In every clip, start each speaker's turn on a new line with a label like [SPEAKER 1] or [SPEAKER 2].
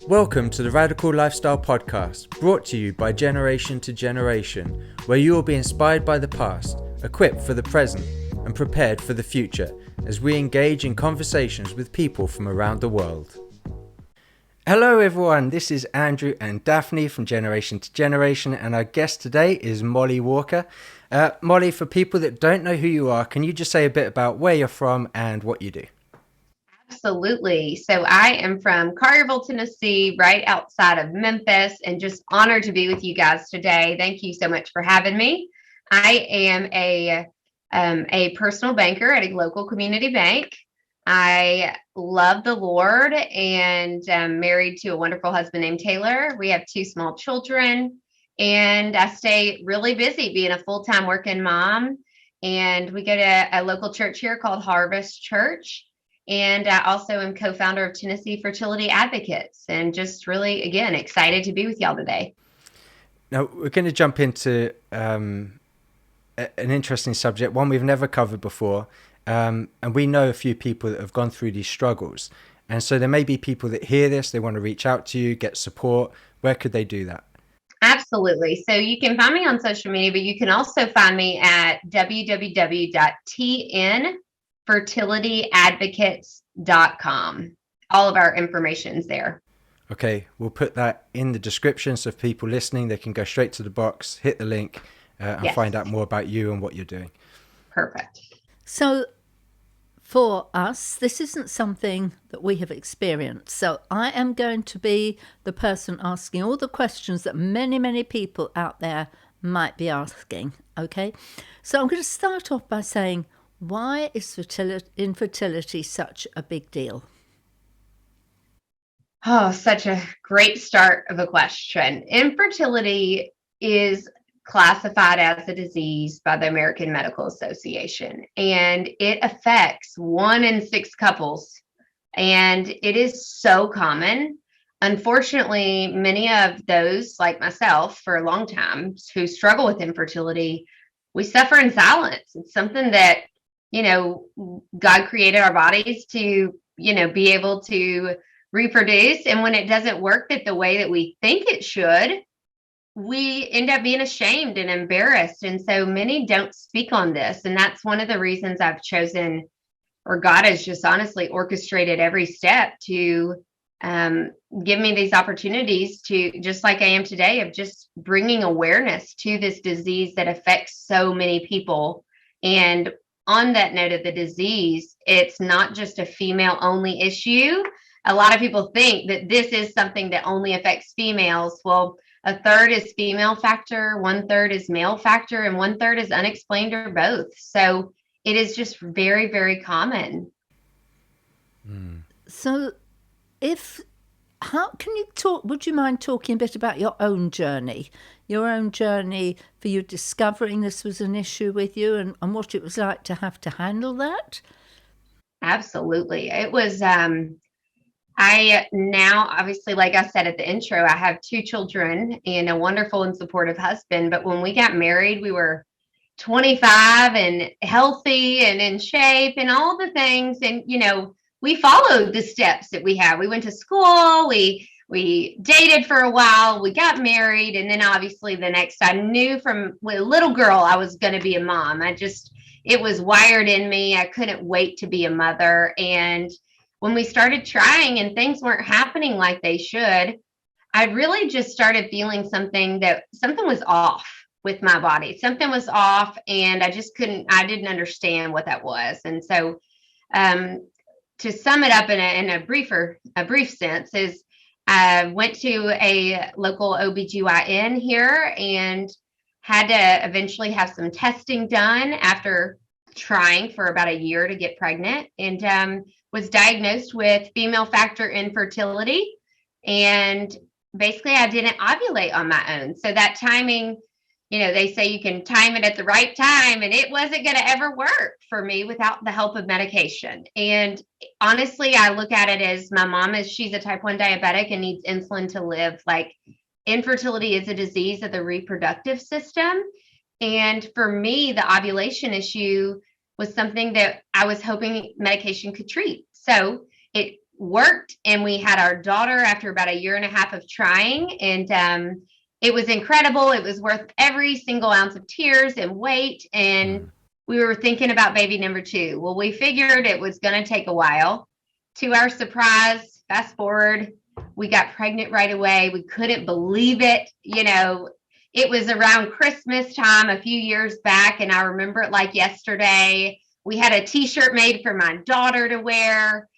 [SPEAKER 1] Welcome to the Radical Lifestyle Podcast, brought to you by Generation to Generation, where you will be inspired by the past, equipped for the present, and prepared for the future as we engage in conversations with people from around the world. Hello everyone, this is Andrew and Daphne from Generation to Generation, and our guest today is Mollie Walker. Mollie, for people that don't know who you are, can you just say a bit about where you're from and what you do?
[SPEAKER 2] Absolutely. So I am from Collierville, Tennessee, right outside of Memphis, and just honored to be with you guys today. Thank you so much for having me. I am a personal banker at a local community bank. I love the Lord and am married to a wonderful husband named Taylor. We have 2 small children, and I stay really busy being a full-time working mom. And we go to a local church here called Harvest Church. And I also am co-founder of Tennessee Fertility Advocates, and just really, again, excited to be with y'all today.
[SPEAKER 1] Now, we're going to jump into an interesting subject, one we've never covered before. And we know a few people that have gone through these struggles. And so there may be people that hear this, they want to reach out to you, get support. Where could they do that?
[SPEAKER 2] Absolutely. So you can find me on social media, but you can also find me at www.fertilityadvocates.com. All of our information's there.
[SPEAKER 1] Okay, we'll put that in the description so if people listening, they can go straight to the box, hit the link, and find out more about you and what you're doing.
[SPEAKER 2] Perfect.
[SPEAKER 3] So for us, this isn't something that we have experienced. So I am going to be the person asking all the questions that many, many people out there might be asking. Okay, so I'm going to start off by saying, why is infertility such a big deal?
[SPEAKER 2] Oh, such a great start of a question. Infertility is classified as a disease by the American Medical Association, and it affects 1 in 6 couples, and it is so common. Unfortunately, many of those, like myself, for a long time, who struggle with infertility, we suffer in silence. It's something that, God created our bodies to, be able to reproduce. And when it doesn't work the way that we think it should, we end up being ashamed and embarrassed. And so many don't speak on this. And that's one of the reasons I've chosen, or God has just honestly orchestrated every step to give me these opportunities to, just like I am today, of just bringing awareness to this disease that affects so many people. And on that note of the disease, it's not just a female only issue. A lot of people think that this is something that only affects females. Well, 1/3 is female factor, 1/3 is male factor, and 1/3 is unexplained or both. So it is just very, very common.
[SPEAKER 3] So would you mind talking a bit about your own journey for you discovering this was an issue with you, and what it was like to have to handle that?
[SPEAKER 2] Absolutely. It was, I now, obviously, like I said at the intro, I have 2 children and a wonderful and supportive husband. But when we got married, we were 25 and healthy and in shape and all the things. And, we followed the steps that we have. We went to school, we dated for a while, we got married. And then obviously I knew from a little girl, I was going to be a mom. It was wired in me. I couldn't wait to be a mother. And when we started trying and things weren't happening like they should, I really just started feeling something was off with my body. Something was off, and I didn't understand what that was. And so, to sum it up in a brief sense, is I went to a local OBGYN here and had to eventually have some testing done after trying for about a year to get pregnant, and was diagnosed with female factor infertility. And basically I didn't ovulate on my own. So that timing, they say you can time it at the right time, and it wasn't going to ever work for me without the help of medication. And honestly, I look at it as my mom she's a type 1 diabetic and needs insulin to live. Like, infertility is a disease of the reproductive system. And for me, the ovulation issue was something that I was hoping medication could treat. So it worked, and we had our daughter after about a year and a half of trying. And it was incredible. It was worth every single ounce of tears and wait. And we were thinking about baby number 2. Well, we figured it was going to take a while. To our surprise, fast forward, we got pregnant right away. We couldn't believe it. It was around Christmas time a few years back, and I remember it like yesterday. We had a t-shirt made for my daughter to wear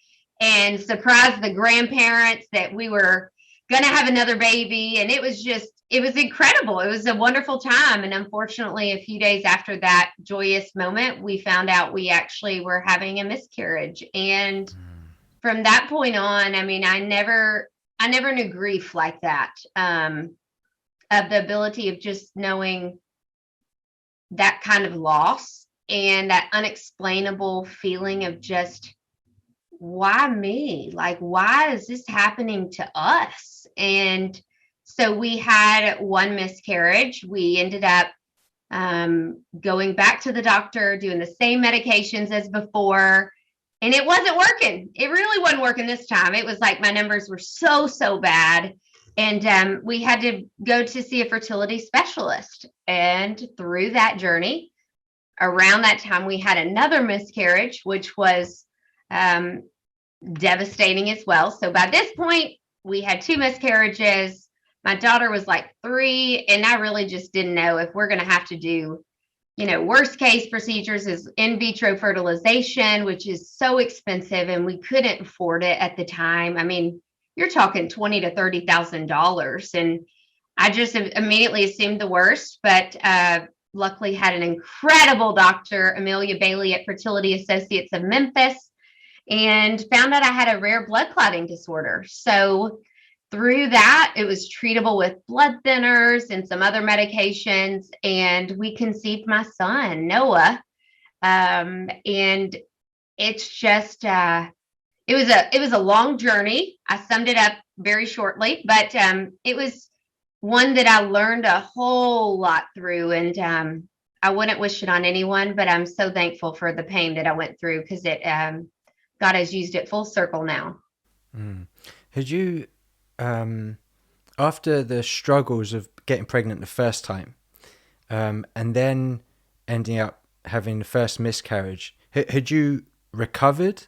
[SPEAKER 2] and surprise the grandparents that we were going to have another baby. And it was incredible. It was a wonderful time. And unfortunately, a few days after that joyous moment, we found out we actually were having a miscarriage. And from that point on, I mean, I never knew grief like that. Of the ability of just knowing that kind of loss and that unexplainable feeling of just, why me? Like, why is this happening to us? And so we had one miscarriage. We ended up going back to the doctor, doing the same medications as before, and it wasn't working. It really wasn't working this time. It was like my numbers were so bad. And we had to go to see a fertility specialist. And through that journey, around that time, we had another miscarriage, which was devastating as well. So by this point, we had 2 miscarriages. My daughter was like 3, and I really just didn't know if we're going to have to do, worst case procedures is in vitro fertilization, which is so expensive, and we couldn't afford it at the time. I mean, you're talking $20,000 to $30,000. And I just immediately assumed the worst, but luckily had an incredible doctor, Amelia Bailey at Fertility Associates of Memphis, and found out I had a rare blood clotting disorder. So through that, it was treatable with blood thinners and some other medications. And we conceived my son, Noah. And it's just, it was a long journey. I summed it up very shortly, but it was one that I learned a whole lot through, and I wouldn't wish it on anyone, but I'm so thankful for the pain that I went through, because God has used it full circle now.
[SPEAKER 1] Had you, after the struggles of getting pregnant the first time, and then ending up having the first miscarriage, had you recovered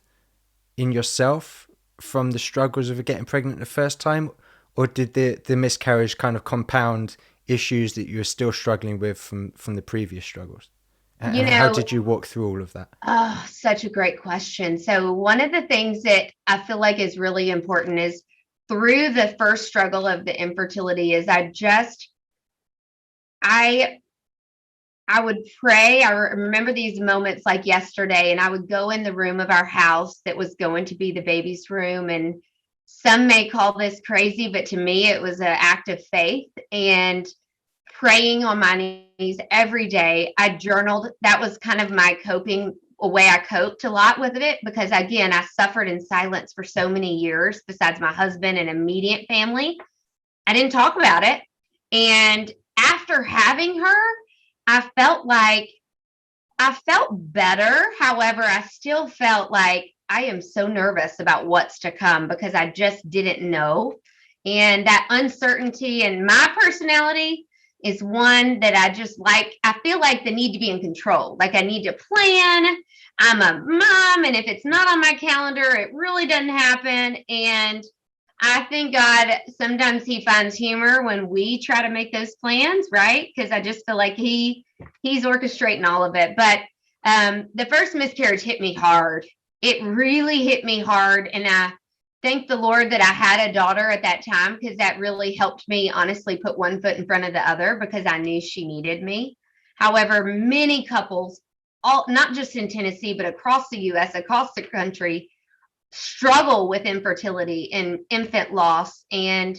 [SPEAKER 1] in yourself from the struggles of getting pregnant the first time, or did the miscarriage kind of compound issues that you were still struggling with from the previous struggles? And how did you walk through all of that?
[SPEAKER 2] Oh, such a great question. So one of the things that I feel like is really important is, through the first struggle of the infertility, is I would pray. I remember these moments like yesterday, and I would go in the room of our house that was going to be the baby's room. And some may call this crazy, but to me, it was an act of faith, and praying on my knees every day. I journaled. That was kind of my coping, a way I coped a lot with it, because again, I suffered in silence for so many years. Besides my husband and immediate family, I didn't talk about it. And after having her, I felt better. However, I still felt like I am so nervous about what's to come, because I just didn't know. And that uncertainty, and my personality is one that I feel like the need to be in control. Like, I need to plan. I'm a mom, and if it's not on my calendar, it really doesn't happen. And I think God, sometimes he finds humor when we try to make those plans, right? Because I just feel like he's orchestrating all of it. But the first miscarriage hit me hard. It really hit me hard. And I thank the Lord that I had a daughter at that time, because that really helped me honestly put one foot in front of the other, because I knew she needed me. However, many couples, not just in Tennessee, but across the U.S., across the country, struggle with infertility and infant loss. And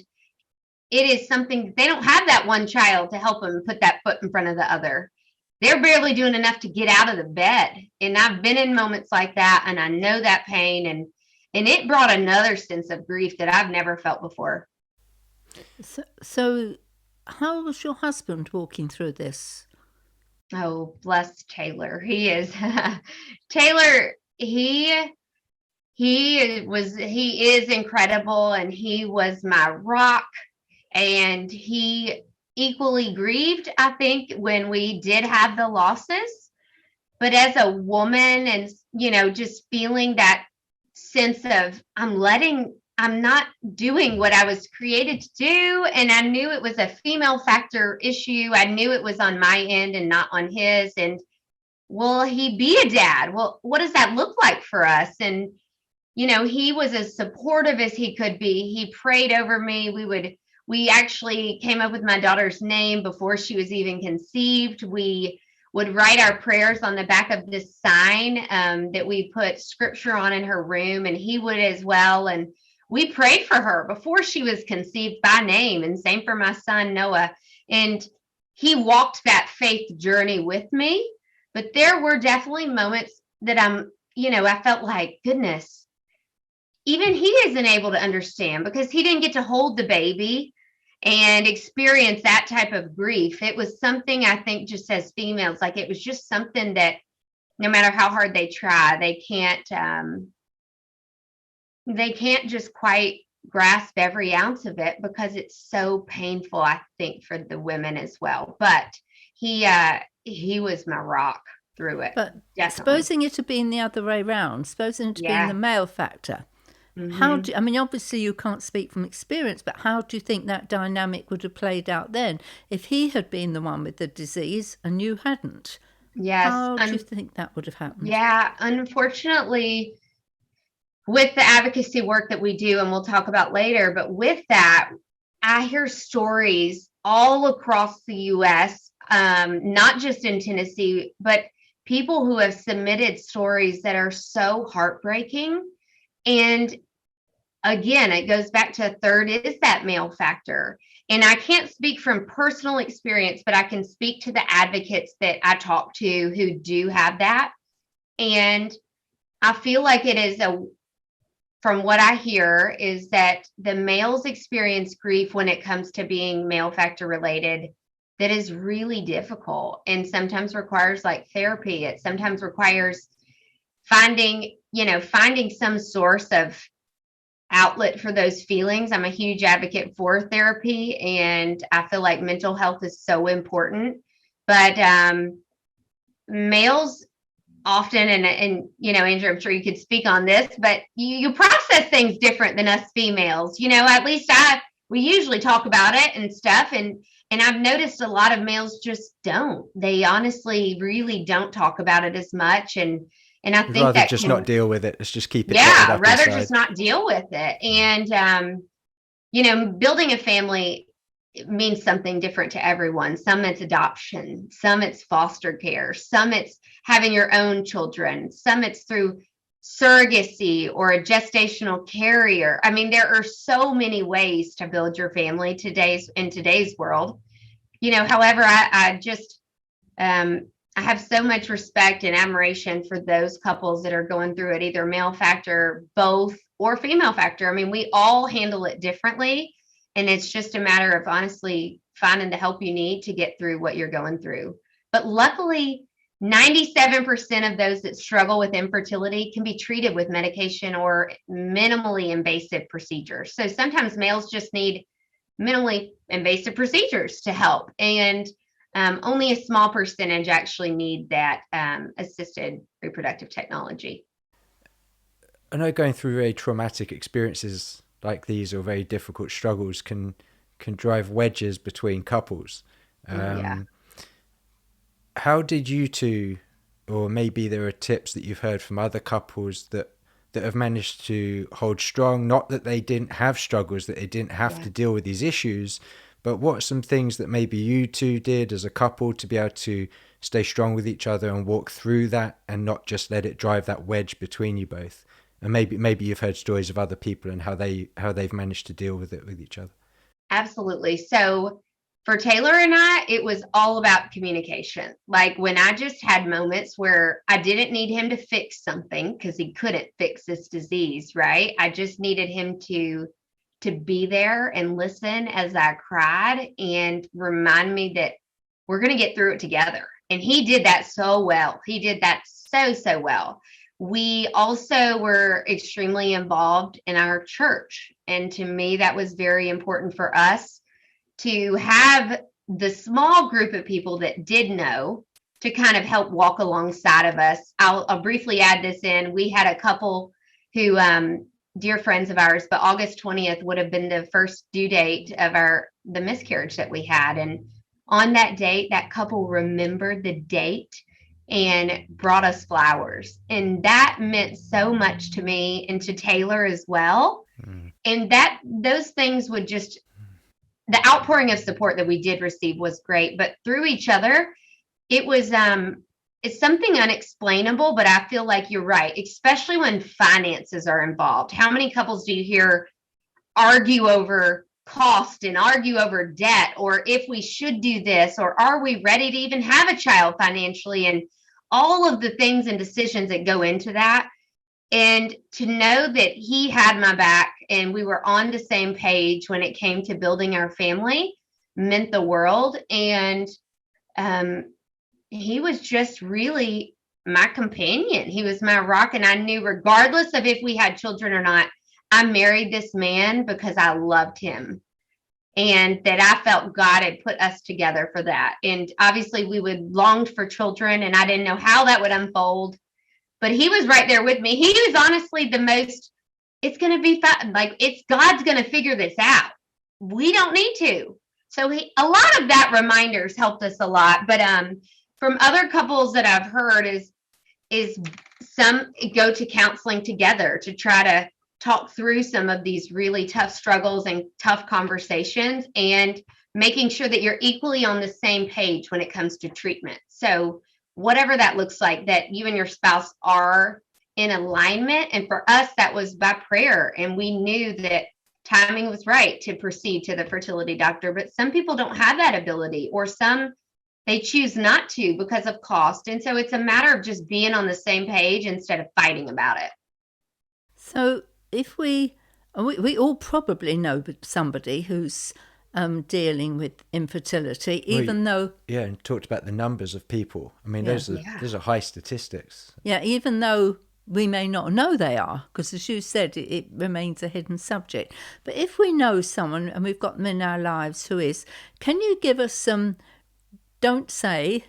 [SPEAKER 2] it is something, they don't have that one child to help them put that foot in front of the other. They're barely doing enough to get out of the bed. And I've been in moments like that, and I know that pain, and it brought another sense of grief that I've never felt before.
[SPEAKER 3] So how was your husband walking through this?
[SPEAKER 2] Oh, bless Taylor. He is Taylor. he is incredible, and he was my rock, and he equally grieved, I think, when we did have the losses. But as a woman, and just feeling that sense of I'm not doing what I was created to do. And I knew it was a female factor issue. I knew it was on my end and not on his. And will he be a dad? Well, what does that look like for us? And he was as supportive as he could be. He prayed over me. We actually came up with my daughter's name before she was even conceived. We would write our prayers on the back of this sign that we put scripture on in her room, and he would as well. And we prayed for her before she was conceived by name, and same for my son, Noah. And he walked that faith journey with me. But there were definitely moments that I felt like, goodness, even he isn't able to understand, because he didn't get to hold the baby and experience that type of grief. It was something, I think, just as females, like it was just something that no matter how hard they try, they can't just quite grasp every ounce of it, because it's so painful, I think, for the women as well. But he was my rock through it.
[SPEAKER 3] But
[SPEAKER 2] definitely.
[SPEAKER 3] supposing it had been the other way round, supposing it had been the male factor,
[SPEAKER 2] Mm-hmm.
[SPEAKER 3] I mean, obviously you can't speak from experience, but how do you think that dynamic would have played out then if he had been the one with the disease and you hadn't?
[SPEAKER 2] Yes.
[SPEAKER 3] How do you think that would have happened?
[SPEAKER 2] Yeah, unfortunately, with the advocacy work that we do, and we'll talk about later, but with that, I hear stories all across the U.S., not just in Tennessee, but people who have submitted stories that are so heartbreaking. And again, it goes back to a third is that male factor. And I can't speak from personal experience, but I can speak to the advocates that I talk to who do have that. And I feel like it is from what I hear, is that the males experience grief when it comes to being male factor related that is really difficult, and sometimes requires like therapy. It sometimes requires finding some source of outlet for those feelings. I'm a huge advocate for therapy, and I feel like mental health is so important. But males often, and Andrew, I'm sure you could speak on this, but you process things different than us females. At least we usually talk about it and stuff, and I've noticed a lot of males just don't. They honestly really don't talk about it as much, and I think
[SPEAKER 1] rather
[SPEAKER 2] that
[SPEAKER 1] just not deal with it. Let's just keep it.
[SPEAKER 2] Yeah, rather just not deal with it. And building a family means something different to everyone. Some it's adoption, some it's foster care, some it's having your own children, some it's through surrogacy or a gestational carrier. I mean, there are so many ways to build your family in today's world. However, I just I have so much respect and admiration for those couples that are going through it, either male factor, both, or female factor. I mean, we all handle it differently, and it's just a matter of honestly finding the help you need to get through what you're going through. But luckily, 97% of those that struggle with infertility can be treated with medication or minimally invasive procedures. So sometimes males just need minimally invasive procedures to help, and only a small percentage actually need that assisted reproductive technology.
[SPEAKER 1] I know going through very traumatic experiences like these, or very difficult struggles, can drive wedges between couples. How did you two, or maybe there are tips that you've heard from other couples that have managed to hold strong, not that they didn't have struggles, that they didn't have to deal with these issues, but what are some things that maybe you two did as a couple to be able to stay strong with each other and walk through that, and not just let it drive that wedge between you both? And maybe you've heard stories of other people and how they've managed to deal with it with each other.
[SPEAKER 2] Absolutely. So for Taylor and I, it was all about communication. Like when I just had moments where I didn't need him to fix something because he couldn't fix this disease, right? I just needed him to be there and listen as I cried and remind me that we're going to get through it together. And he did that so well. He did that so well. we also were extremely involved in our church. And to me, that was very important for us to have the small group of people that did know to kind of help walk alongside of us. I'll briefly add this in. We had a couple who, dear friends of ours, but August 20th would have been the first due date of the miscarriage that we had. And on that date, that couple remembered the date and brought us flowers. And that meant so much to me and to Taylor as well. And those things would just, the outpouring of support that we did receive was great, but through each other, it was, it's something unexplainable, but I feel like you're right, especially when finances are involved. How many couples do you hear argue over cost and argue over debt, or if we should do this, or are we ready to even have a child financially, and all of the things and decisions that go into that. And to know that he had my back and we were on the same page when it came to building our family meant the world. And he was just really my companion. He was my rock. And I knew regardless of if we had children or not, I married this man because I loved him and that I felt God had put us together for that. And obviously we would longed for children and I didn't know how that would unfold, but he was right there with me. He was honestly the most, it's going to be fun. Like God's going to figure this out. We don't need to. So a lot of that reminders helped us a lot. But from other couples that I've heard is some go to counseling together to try to talk through some of these really tough struggles and tough conversations and making sure that you're equally on the same page when it comes to treatment. So whatever that looks like, that you and your spouse are in alignment. And for us, that was by prayer. And we knew that timing was right to proceed to the fertility doctor. But some people don't have that ability, or some they choose not to because of cost. And so it's a matter of just being on the same page instead of fighting about it.
[SPEAKER 3] So if we all probably know somebody who's dealing with infertility, even though...
[SPEAKER 1] Yeah, and talked about the numbers of people. I mean, those are high statistics.
[SPEAKER 3] Yeah, even though we may not know they are, because as you said, it remains a hidden subject. But if we know someone, and we've got them in our lives who is, can you give us some don't say...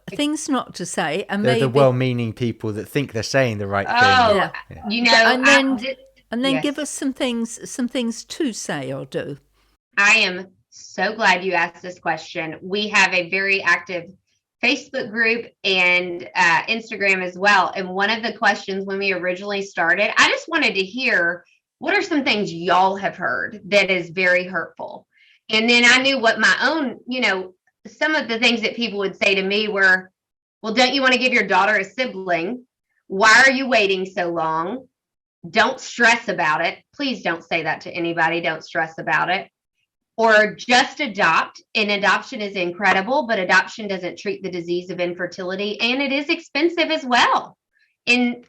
[SPEAKER 3] things not to say, and
[SPEAKER 1] they're
[SPEAKER 3] maybe
[SPEAKER 1] the well-meaning people that think they're saying the right thing.
[SPEAKER 2] Yeah. You know,
[SPEAKER 3] and then give us some things to say or do.
[SPEAKER 2] I am so glad you asked this question. We have a very active Facebook group and Instagram as well. And one of the questions when we originally started, I just wanted to hear, what are some things y'all have heard that is very hurtful? And then I knew what my own, some of the things that people would say to me were, well, don't you want to give your daughter a sibling? Why are you waiting so long? Don't stress about it. Please don't say that to anybody. Don't stress about it. Or just adopt. And adoption is incredible, but adoption doesn't treat the disease of infertility. And it is expensive as well. And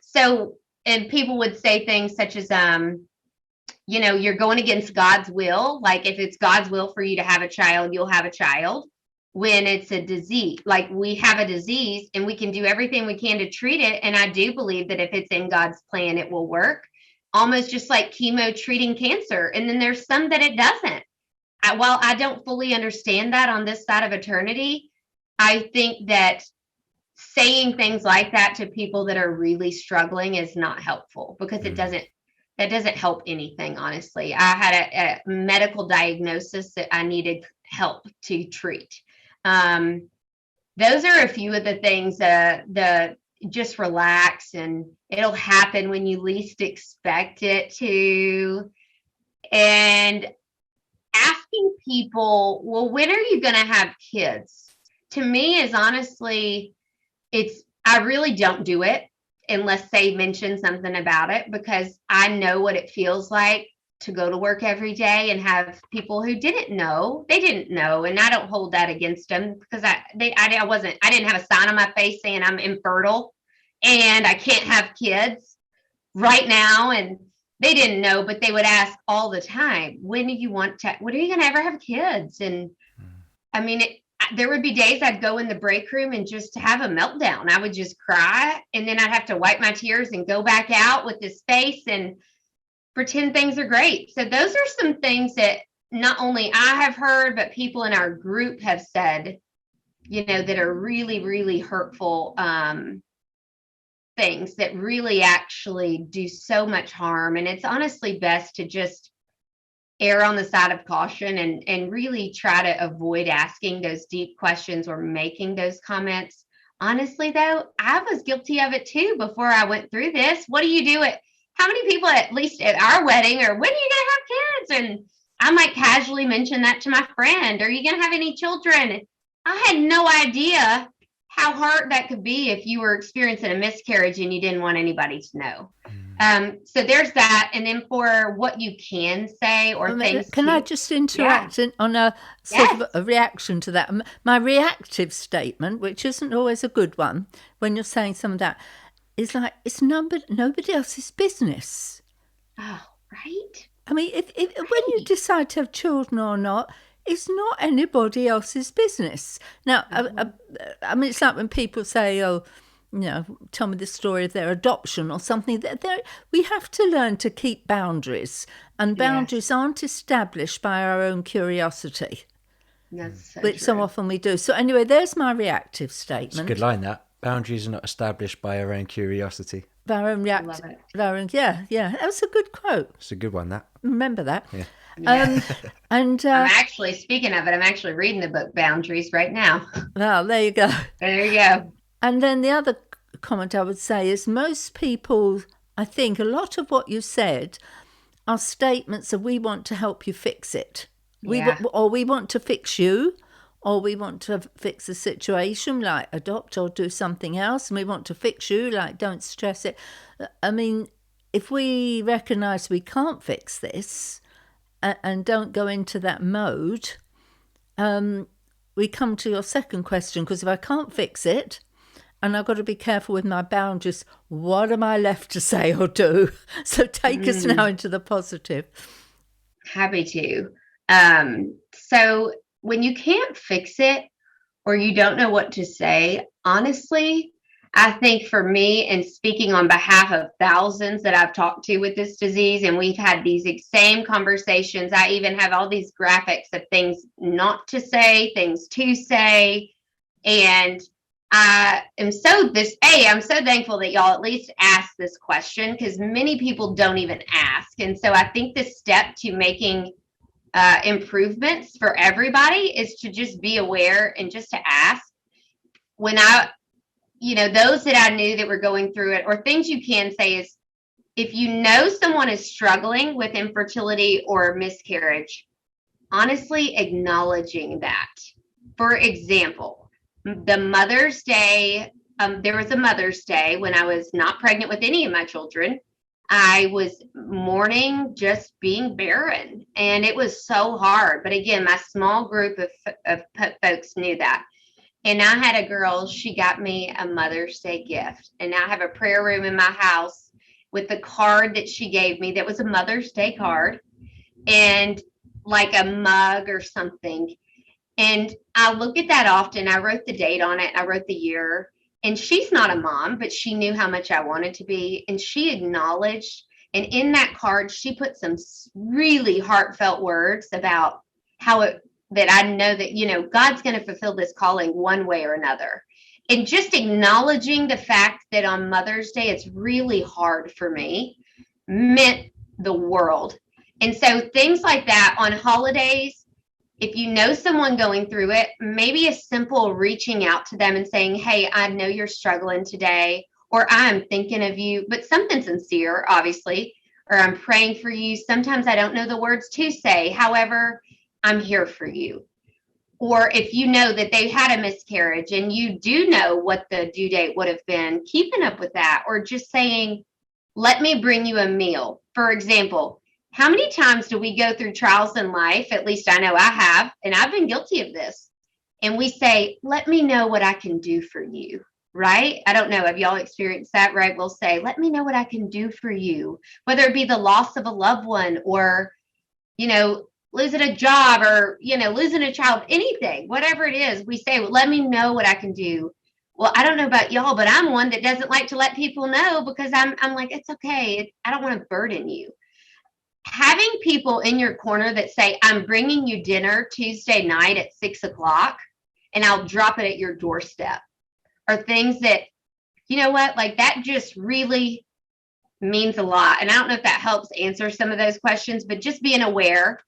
[SPEAKER 2] people would say things such as, you're going against God's will. Like if it's God's will for you to have a child, you'll have a child. When it's a disease, like we have a disease and we can do everything we can to treat it. And I do believe that if it's in God's plan, it will work, almost just like chemo treating cancer. And then there's some that it doesn't. While I don't fully understand that on this side of eternity, I think that saying things like that to people that are really struggling is not helpful, because that doesn't help anything, honestly. I had a medical diagnosis that I needed help to treat. Those are a few of the things that just relax and it'll happen when you least expect it to. And asking people, well, when are you going to have kids? To me is honestly, I really don't do it unless they mention something about it, because I know what it feels like to go to work every day and have people who didn't know, and I don't hold that against them, because I didn't have a sign on my face saying I'm infertile and I can't have kids right now, and they didn't know, but they would ask all the time, when are you going to ever have kids? And I mean, there would be days I'd go in the break room and just have a meltdown. I would just cry, and then I'd have to wipe my tears and go back out with this face and pretend things are great. So those are some things that not only I have heard, but people in our group have said, that are really, really hurtful things that really actually do so much harm. And it's honestly best to just err on the side of caution and really try to avoid asking those deep questions or making those comments. Honestly, though, I was guilty of it too before I went through this. What do you do how many people, at least at our wedding, or when are you going to have kids? And I might casually mention that to my friend. Are you going to have any children? I had no idea how hard that could be if you were experiencing a miscarriage and you didn't want anybody to know. So there's that. And then for what you can say or things.
[SPEAKER 3] Can I just interact on a sort of a reaction to that? My reactive statement, which isn't always a good one, when you're saying some of that, is like, it's nobody else's business.
[SPEAKER 2] Oh, right.
[SPEAKER 3] I mean, if when you decide to have children or not, it's not anybody else's business. Now, I mean, it's like when people say, oh, tell me the story of their adoption or something. We have to learn to keep boundaries, and boundaries aren't established by our own curiosity.
[SPEAKER 2] That's so
[SPEAKER 3] which
[SPEAKER 2] true.
[SPEAKER 3] so often we do. So anyway, there's my reactive statement.
[SPEAKER 1] It's a good line, that. Boundaries are not established by our own curiosity.
[SPEAKER 3] By our own reactive. Yeah. That was a good quote.
[SPEAKER 1] It's a good one, that.
[SPEAKER 3] Remember that.
[SPEAKER 1] Yeah.
[SPEAKER 3] And
[SPEAKER 2] I'm actually, speaking of it, I'm actually reading the book Boundaries right now.
[SPEAKER 3] Well, there you go.
[SPEAKER 2] There you go.
[SPEAKER 3] And then the other comment I would say is most people, I think a lot of what you said are statements of we want to help you fix it. Or we want to fix you, or we want to fix the situation, like adopt or do something else, and we want to fix you, like don't stress it. I mean, if we recognise we can't fix this and don't go into that mode, we come to your second question, because if I can't fix it, and I've got to be careful with my boundaries, what am I left to say or do? So take us now into the positive.
[SPEAKER 2] Happy to. So when you can't fix it or you don't know what to say, honestly, I think for me, and speaking on behalf of thousands that I've talked to with this disease, and we've had these same conversations, I even have all these graphics of things not to say, things to say. And I'm so thankful that y'all at least asked this question, because many people don't even ask. And so I think the step to making improvements for everybody is to just be aware and just to ask. When those that I knew that were going through it, or things you can say is, if you know someone is struggling with infertility or miscarriage, honestly acknowledging that. For example, the Mother's Day, there was a Mother's Day when I was not pregnant with any of my children. I was mourning just being barren, and it was so hard. But again, my small group of folks knew that. And I had a girl, she got me a Mother's Day gift. And I have a prayer room in my house with the card that she gave me that was a Mother's Day card, and like a mug or something. And I look at that often. I wrote the date on it. I wrote the year. And she's not a mom, but she knew how much I wanted to be. And she acknowledged. And in that card, she put some really heartfelt words about that I know that, God's going to fulfill this calling one way or another. And just acknowledging the fact that on Mother's Day, it's really hard for me, meant the world. And so things like that on holidays, if you know someone going through it, maybe a simple reaching out to them and saying, hey, I know you're struggling today, or I'm thinking of you, but something sincere, obviously, or I'm praying for you. Sometimes I don't know the words to say. However, I'm here for you. Or if you know that they had a miscarriage and you do know what the due date would have been, keeping up with that, or just saying, let me bring you a meal. For example, how many times do we go through trials in life? At least I know I have, and I've been guilty of this. And we say, let me know what I can do for you, right? I don't know. Have y'all experienced that, right? We'll say, let me know what I can do for you, whether it be the loss of a loved one or, losing a job or, losing a child, anything, whatever it is, we say, well, let me know what I can do. Well, I don't know about y'all, but I'm one that doesn't like to let people know because I'm like, it's okay. I don't want to burden you. Having people in your corner that say, I'm bringing you dinner Tuesday night at 6:00 and I'll drop it at your doorstep, are things that, you know what, like that just really means a lot. And I don't know if that helps answer some of those questions, but just being aware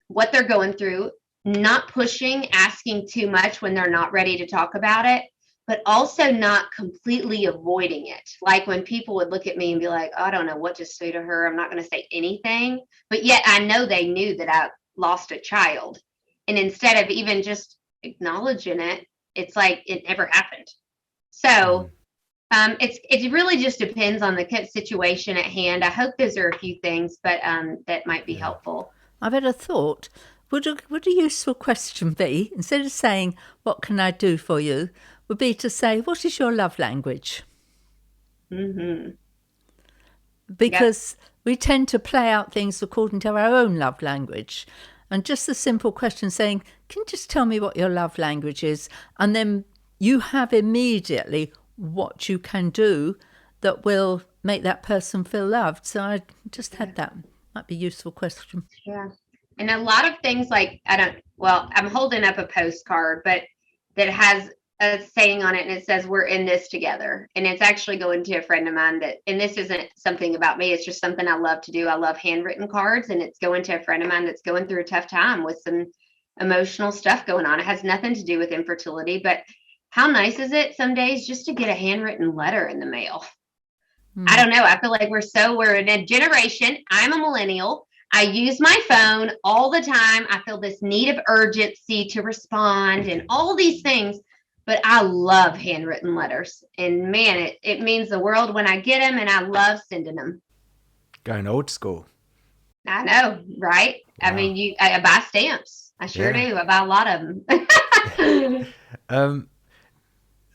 [SPEAKER 2] what they're going through, not pushing, asking too much when they're not ready to talk about it, but also not completely avoiding it. Like when people would look at me and be like, oh, I don't know what to say to her. I'm not going to say anything. But yet I know they knew that I lost a child. And instead of even just acknowledging it, it's like it never happened. So it really just depends on the situation at hand. I hope those are a few things, but that might be helpful.
[SPEAKER 3] I've had a thought. Would a useful question be, instead of saying, what can I do for you, would be to say, what is your love language?
[SPEAKER 2] Mm-hmm.
[SPEAKER 3] Because we tend to play out things according to our own love language. And just the simple question saying, can you just tell me what your love language is? And then you have immediately what you can do that will make that person feel loved. So I just had that. Might be a useful question.
[SPEAKER 2] Yeah. And a lot of things like, I'm holding up a postcard, but that has a saying on it and it says, we're in this together. And it's actually going to a friend of mine and this isn't something about me. It's just something I love to do. I love handwritten cards, and it's going to a friend of mine that's going through a tough time with some emotional stuff going on. It has nothing to do with infertility, but how nice is it some days just to get a handwritten letter in the mail? I don't know. I feel like we're in a generation. I'm a millennial. I use my phone all the time. I feel this need of urgency to respond and all these things, but I love handwritten letters. And man, it means the world when I get them, and I love sending them.
[SPEAKER 1] Going old school.
[SPEAKER 2] I know, right? Wow. I mean, I buy stamps. I sure do. I buy a lot of
[SPEAKER 1] them.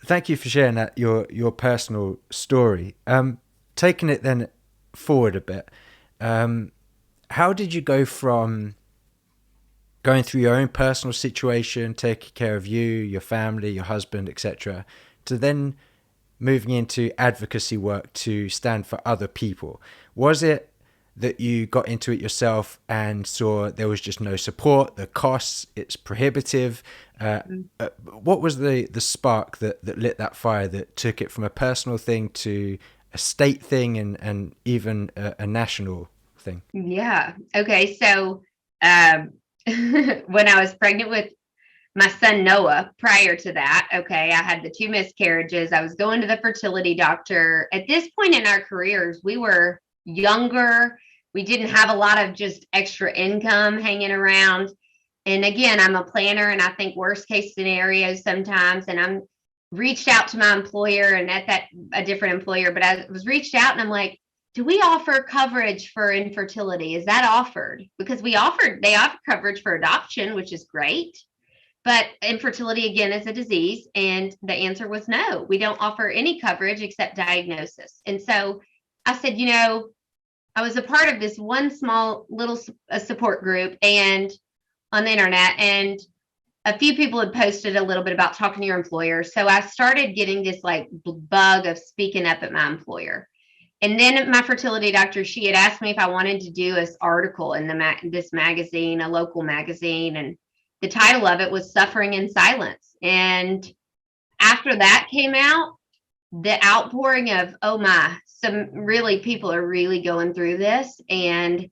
[SPEAKER 1] Thank you for sharing that, your personal story. Taking it then forward a bit, how did you go from going through your own personal situation, taking care of you, your family, your husband, etc., to then moving into advocacy work to stand for other people? Was it that you got into it yourself and saw there was just no support, the costs, it's prohibitive? What was the spark that lit that fire, that took it from a personal thing to a state thing and even a national thing?
[SPEAKER 2] Yeah. Okay. So when I was pregnant with my son Noah, prior to that, okay, I had the 2 miscarriages. I was going to the fertility doctor. At this point in our careers, we were younger. We didn't have a lot of just extra income hanging around. And again, I'm a planner, and I think worst case scenarios sometimes. And I'm reached out to my employer, and a different employer, but I was reached out and I'm like, do we offer coverage for infertility? Is that offered? Because they offer coverage for adoption, which is great. But infertility, again, is a disease. And the answer was no, we don't offer any coverage except diagnosis. And so I said, I was a part of this one small little support group and on the internet, and a few people had posted a little bit about talking to your employer. So I started getting this like bug of speaking up at my employer. And then my fertility doctor, she had asked me if I wanted to do this article in this magazine, a local magazine. And the title of it was Suffering in Silence. And after that came out, the outpouring of, oh my, some really people are really going through this. And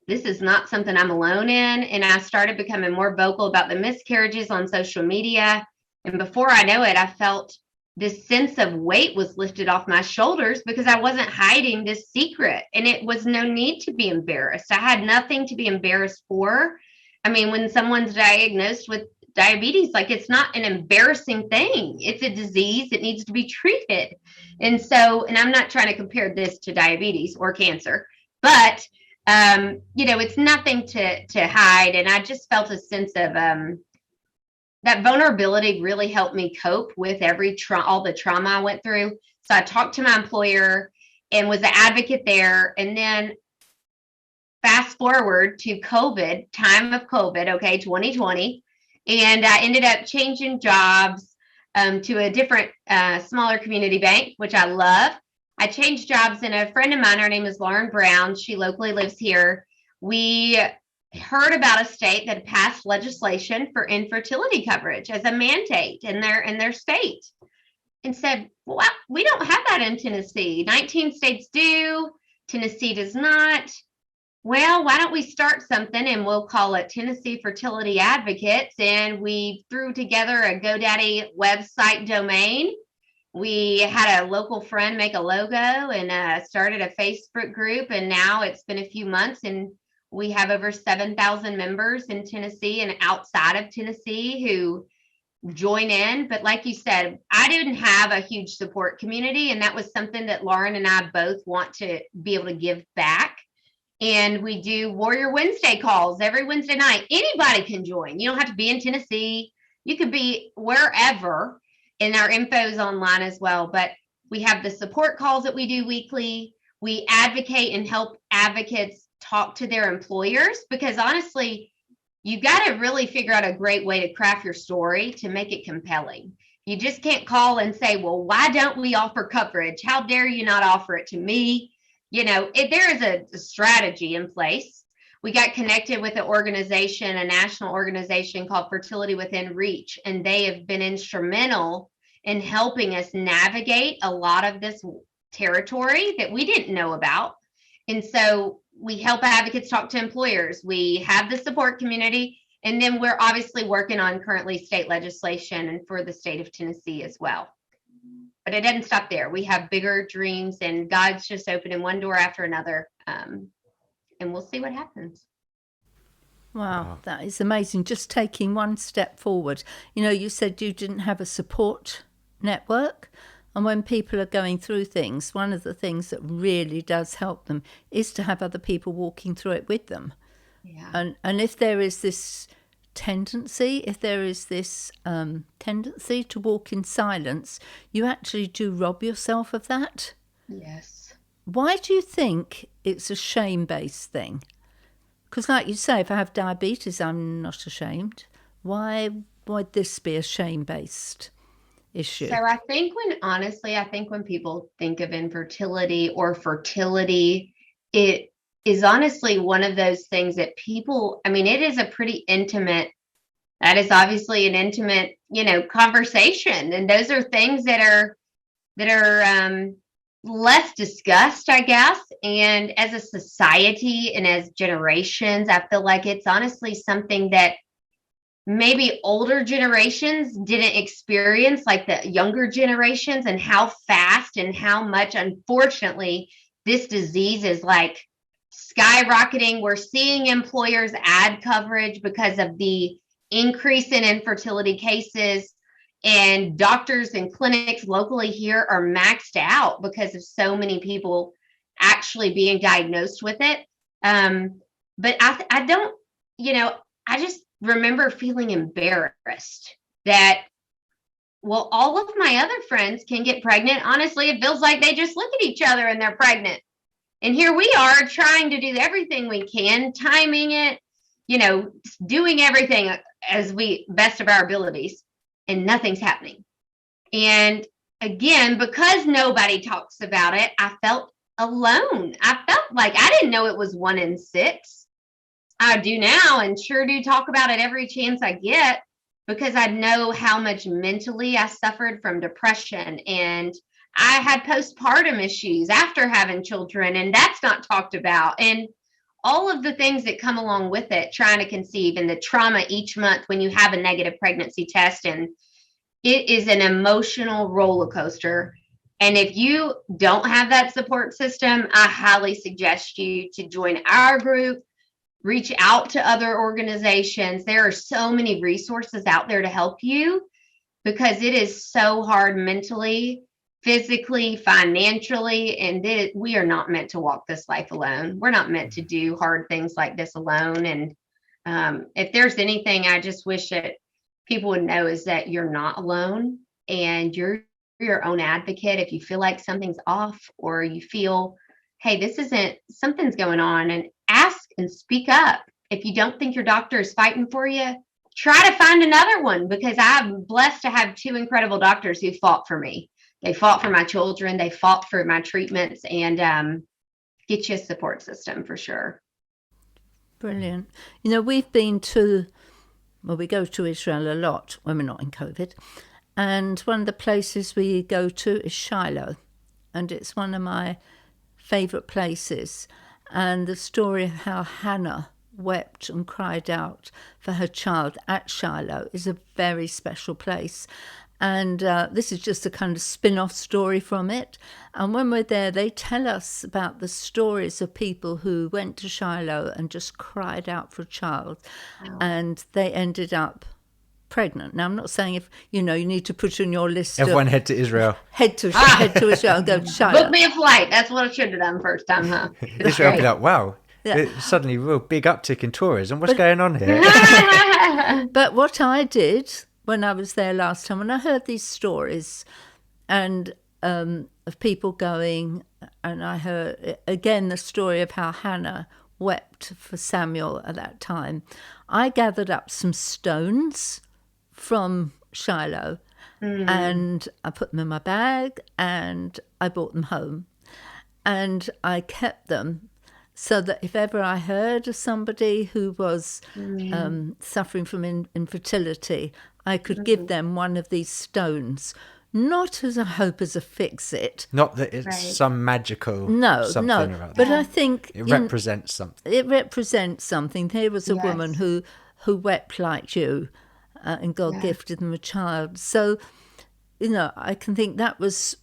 [SPEAKER 2] this is not something I'm alone in. And I started becoming more vocal about the miscarriages on social media. And before I know it, I felt this sense of weight was lifted off my shoulders because I wasn't hiding this secret. And it was no need to be embarrassed. I had nothing to be embarrassed for. I mean, when someone's diagnosed with diabetes, like, it's not an embarrassing thing. It's a disease that needs to be treated. And I'm not trying to compare this to diabetes or cancer, but it's nothing to hide. And I just felt a sense of that vulnerability really helped me cope with all the trauma I went through. So I talked to my employer and was an advocate there. And then fast forward to COVID, time of COVID, okay, 2020. And I ended up changing jobs to a different, smaller community bank, which I love. I changed jobs, and a friend of mine, her name is Lauren Brown. She locally lives here. We heard about a state that passed legislation for infertility coverage as a mandate in their state, and said, well, we don't have that in Tennessee. 19 states do. Tennessee does not. Well, why don't we start something, and we'll call it Tennessee Fertility Advocates. And we threw together a GoDaddy website domain. We had a local friend make a logo and started a Facebook group. And now it's been a few months, and we have over 7,000 members in Tennessee and outside of Tennessee who join in. But like you said, I didn't have a huge support community, and that was something that Lauren and I both want to be able to give back. And we do Warrior Wednesday calls every Wednesday night. Anybody can join. You don't have to be in Tennessee. You could be wherever, and our info is online as well. But we have the support calls that we do weekly. We advocate and help advocates talk to their employers, because honestly, you got to really figure out a great way to craft your story to make it compelling. You just can't call and say, well, why don't we offer coverage? How dare you not offer it to me? There is a strategy in place. We got connected with an organization, a national organization called Fertility Within Reach, and they have been instrumental in helping us navigate a lot of this territory that we didn't know about. And so we help advocates talk to employers. We have the support community, and then we're obviously working on currently state legislation and for the state of Tennessee as well. But it doesn't stop there. We have bigger dreams, and God's just opening one door after another. And we'll see what happens.
[SPEAKER 3] Wow, that is amazing. Just taking one step forward. You said you didn't have a support network. And when people are going through things, one of the things that really does help them is to have other people walking through it with them.
[SPEAKER 2] Yeah.
[SPEAKER 3] And if there is this tendency to walk in silence, you actually do rob yourself of that.
[SPEAKER 2] Yes.
[SPEAKER 3] Why do you think it's a shame-based thing? Because like you say, if I have diabetes, I'm not ashamed. Why would this be a shame-based issue?
[SPEAKER 2] So I think when people think of infertility or fertility, it is honestly one of those things that it is a pretty intimate, that is obviously an intimate, conversation. And those are things that are less discussed, I guess. And as a society and as generations, I feel like it's honestly something that maybe older generations didn't experience, like the younger generations, and how fast and how much, unfortunately, this disease is like skyrocketing. We're seeing employers add coverage because of the increase in infertility cases, and doctors and clinics locally here are maxed out because of so many people actually being diagnosed with it. But I don't, I just remember feeling embarrassed that, well, all of my other friends can get pregnant. Honestly, it feels like they just look at each other and they're pregnant. And here we are trying to do everything we can, timing it, doing everything as we best of our abilities, and nothing's happening. And again, because nobody talks about it, I felt alone. I felt like I didn't know it was 1 in 6. I do now, and sure do talk about it every chance I get, because I know how much mentally I suffered from depression, and I had postpartum issues after having children, and that's not talked about. And all of the things that come along with it, trying to conceive, and the trauma each month when you have a negative pregnancy test. And it is an emotional roller coaster. And if you don't have that support system, I highly suggest you to join our group, reach out to other organizations. There are so many resources out there to help you, because it is so hard mentally, physically, financially, and we are not meant to walk this life alone. We're not meant to do hard things like this alone. And if there's anything I just wish that people would know, is that you're not alone, and you're your own advocate. If you feel like something's off, or you feel, hey, something's going on, and ask and speak up. If you don't think your doctor is fighting for you, try to find another one, because I'm blessed to have two incredible doctors who fought for me. They fought for my children. They fought for my treatments, and get you a support system for sure.
[SPEAKER 3] Brilliant. You know, we go to Israel a lot when we're not in COVID. And one of the places we go to is Shiloh. And it's one of my favourite places. And the story of how Hannah wept and cried out for her child at Shiloh is a very special place. And this is just a kind of spin-off story from it. And when we're there, they tell us about the stories of people who went to Shiloh and just cried out for a child. Wow. And they ended up pregnant. Now, I'm not saying if, you need to put on your list.
[SPEAKER 1] Everyone head to Israel.
[SPEAKER 3] Head to Israel and go to Shiloh.
[SPEAKER 2] Book me a flight. That's what I should have done first time, huh?
[SPEAKER 1] Israel be like, wow. Yeah. Suddenly, real big uptick in tourism. What's going on here?
[SPEAKER 3] But what I did when I was there last time, when I heard these stories and of people going, and I heard again the story of how Hannah wept for Samuel at that time, I gathered up some stones from Shiloh and I put them in my bag and I brought them home and I kept them so that if ever I heard of somebody who was suffering from infertility, I could give them one of these stones, not as I hope as a fix-it.
[SPEAKER 1] Not that it's some magical something or other.
[SPEAKER 3] But I think
[SPEAKER 1] it represents something.
[SPEAKER 3] It represents something. Here was a woman who wept like you, and God gifted them a child. So, I can think that was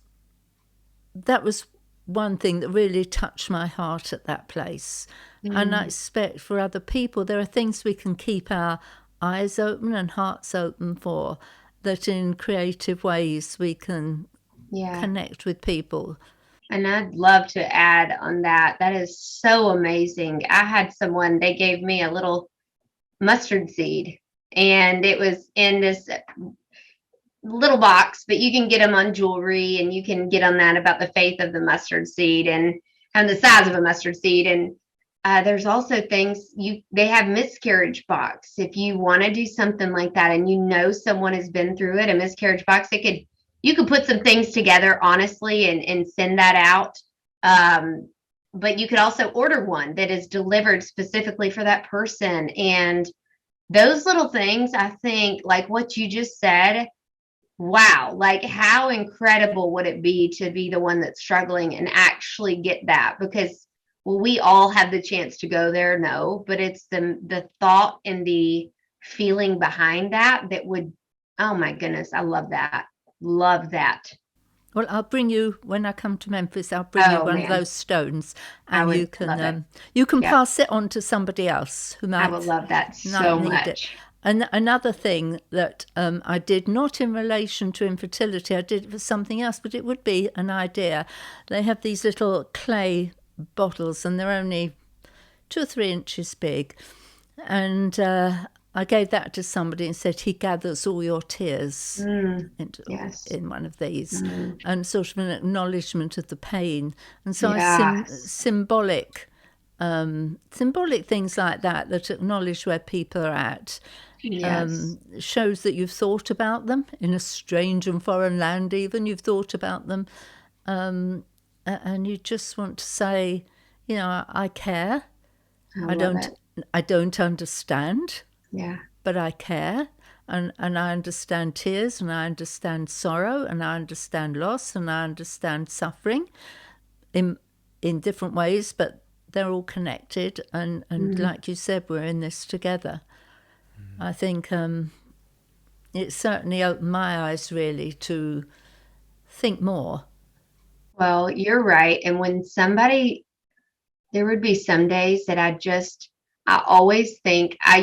[SPEAKER 3] one thing that really touched my heart at that place. And I expect for other people, there are things we can keep our eyes open and hearts open for, that in creative ways we can connect with people.
[SPEAKER 2] And I'd love to add on that. That is so amazing. I had someone, they gave me a little mustard seed, and it was in this little box, but you can get them on jewelry, and you can get on that about the faith of the mustard seed and the size of a mustard seed. And there's also things they have miscarriage box. If you want to do something like that and someone has been through it, a miscarriage box, you could put some things together honestly and send that out. But you could also order one that is delivered specifically for that person. And those little things, I think, like what you just said, wow, like how incredible would it be to be the one that's struggling and actually get that? Because will we all have the chance to go there? No, but it's the thought and the feeling behind that would, oh my goodness, I love that. Love that.
[SPEAKER 3] Well, I'll bring you, when I come to Memphis, I'll bring you one of those stones, and you can pass it on to somebody else who might.
[SPEAKER 2] I would love that so much. It.
[SPEAKER 3] And another thing that I did, not in relation to infertility, I did it for something else, but it would be an idea. They have these little clay bottles, and they're only 2 or 3 inches big. And I gave that to somebody and said, he gathers all your tears in one of these, and sort of an acknowledgement of the pain. And so symbolic things like that acknowledge where people are at. Shows that you've thought about them in a strange and foreign land. Even you've thought about them, and you just want to say, I care. I don't understand. But I care, and I understand tears, and I understand sorrow, and I understand loss, and I understand suffering in different ways, but they're all connected, and like you said, we're in this together. I think it certainly opened my eyes really to think more.
[SPEAKER 2] Well, you're right. And when there would be some days that I always think, I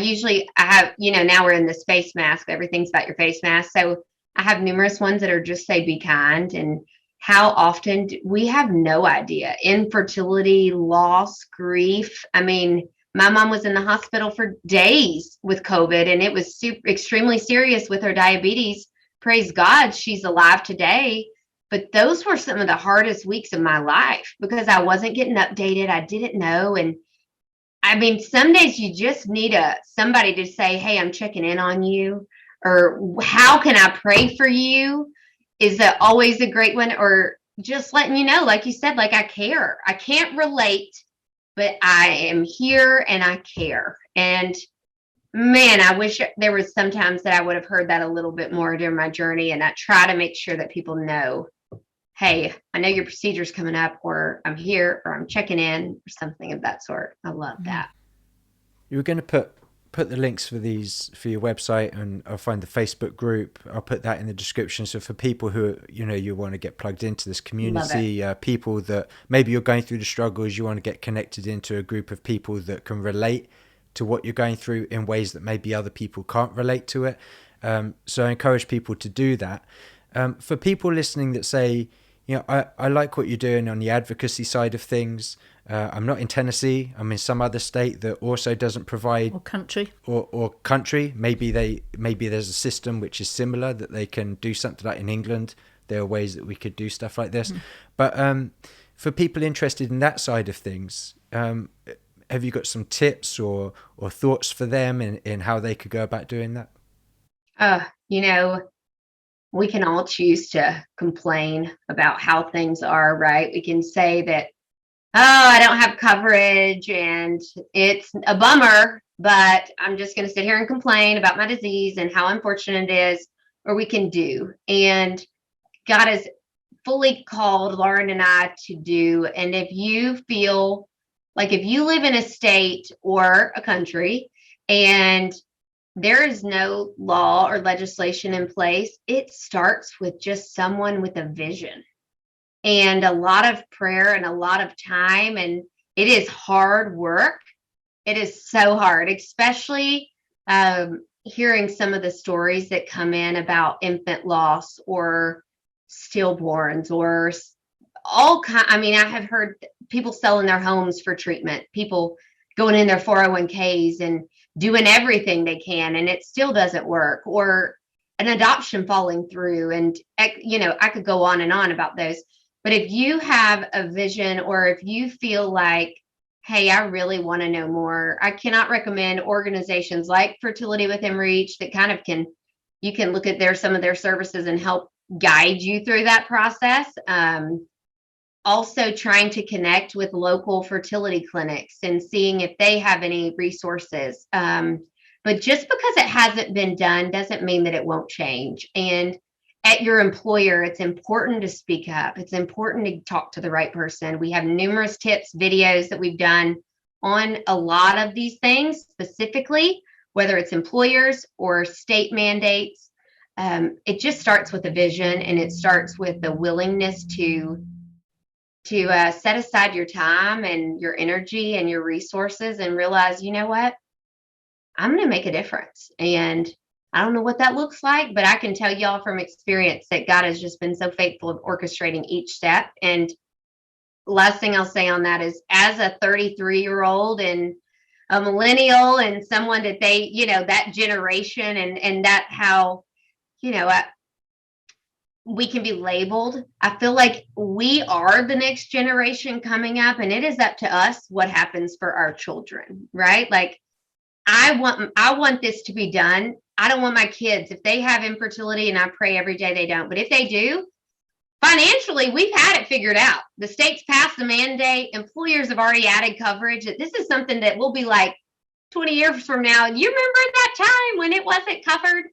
[SPEAKER 2] have, now we're in this face mask, everything's about your face mask. So I have numerous ones that are just say, be kind. And how often we have no idea. Infertility, loss, grief. I mean, my mom was in the hospital for days with COVID, and it was extremely serious with her diabetes. Praise God, she's alive today. But those were some of the hardest weeks of my life because I wasn't getting updated. I didn't know. And I mean, some days you just need somebody to say, hey, I'm checking in on you, or how can I pray for you? Is that always a great one? Or just letting you know, like you said, like I care. I can't relate, but I am here and I care. And man, I wish there was sometimes that I would have heard that a little bit more during my journey. And I try to make sure that people know, hey, I know your procedure's coming up, or I'm here, or I'm checking in, or something of that sort. I love that.
[SPEAKER 1] You were going to put the links for these for your website, and I'll find the Facebook group. I'll put that in the description. So for people who, you want to get plugged into this community, people that maybe you're going through the struggles, you want to get connected into a group of people that can relate to what you're going through in ways that maybe other people can't relate to it. So I encourage people to do that. For people listening that say, I like what you're doing on the advocacy side of things. I'm not in Tennessee. I'm in some other state that also doesn't provide
[SPEAKER 3] or country
[SPEAKER 1] or country. Maybe there's a system which is similar that they can do something like in England. There are ways that we could do stuff like this. But for people interested in that side of things, have you got some tips or thoughts for them in how they could go about doing that?
[SPEAKER 2] We can all choose to complain about how things are, right? We can say that, I don't have coverage and it's a bummer, but I'm just going to sit here and complain about my disease and how unfortunate it is, or we can do. And God has fully called Lauren and I to do. And if you feel like if you live in a state or a country and there is no law or legislation in place, it starts with just someone with a vision and a lot of prayer and a lot of time. And it is hard work. It is so hard, especially hearing some of the stories that come in about infant loss or stillborns or all kind. I mean, I have heard people selling their homes for treatment, people going in their 401ks and doing everything they can, and it still doesn't work, or an adoption falling through. And, I could go on and on about those. But if you have a vision, or if you feel like, hey, I really want to know more, I cannot recommend organizations like Fertility Within Reach that kind of you can look at some of their services and help guide you through that process. Also trying to connect with local fertility clinics and seeing if they have any resources. But just because it hasn't been done doesn't mean that it won't change. And at your employer, it's important to speak up. It's important to talk to the right person. We have numerous tips, videos that we've done on a lot of these things, specifically, whether it's employers or state mandates. It just starts with a vision, and it starts with the willingness to set aside your time and your energy and your resources and realize, you know what, I'm going to make a difference. And I don't know what that looks like, but I can tell y'all from experience that God has just been so faithful of orchestrating each step. And last thing I'll say on that is, as a 33-year-old and a millennial and someone that they, that generation and that how, we can be labeled. I feel like we are the next generation coming up, and it is up to us what happens for our children, right? Like I want this to be done. I don't want my kids, if they have infertility, and I pray every day they don't, but if they do, financially, we've had it figured out. The state's passed the mandate. Employers have already added coverage. This is something that will be like 20 years from now. You remember that time when it wasn't covered?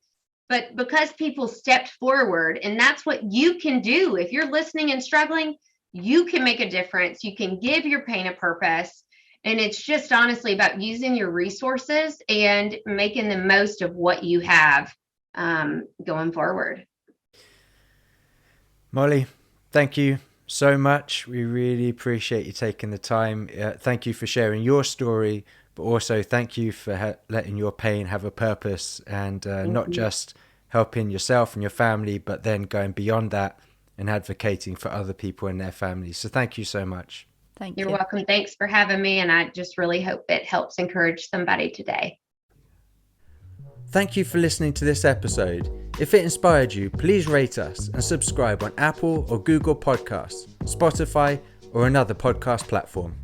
[SPEAKER 2] But because people stepped forward, and that's what you can do. If you're listening and struggling, you can make a difference. You can give your pain a purpose. And it's just honestly about using your resources and making the most of what you have going forward.
[SPEAKER 1] Mollie, thank you so much. We really appreciate you taking the time. Thank you for sharing your story, but also thank you for letting your pain have a purpose, and not just helping yourself and your family, but then going beyond that and advocating for other people and their families. So thank you so much.
[SPEAKER 3] Thank you.
[SPEAKER 2] You're welcome. Thanks for having me. And I just really hope it helps encourage somebody today.
[SPEAKER 1] Thank you for listening to this episode. If it inspired you, please rate us and subscribe on Apple or Google Podcasts, Spotify, or another podcast platform.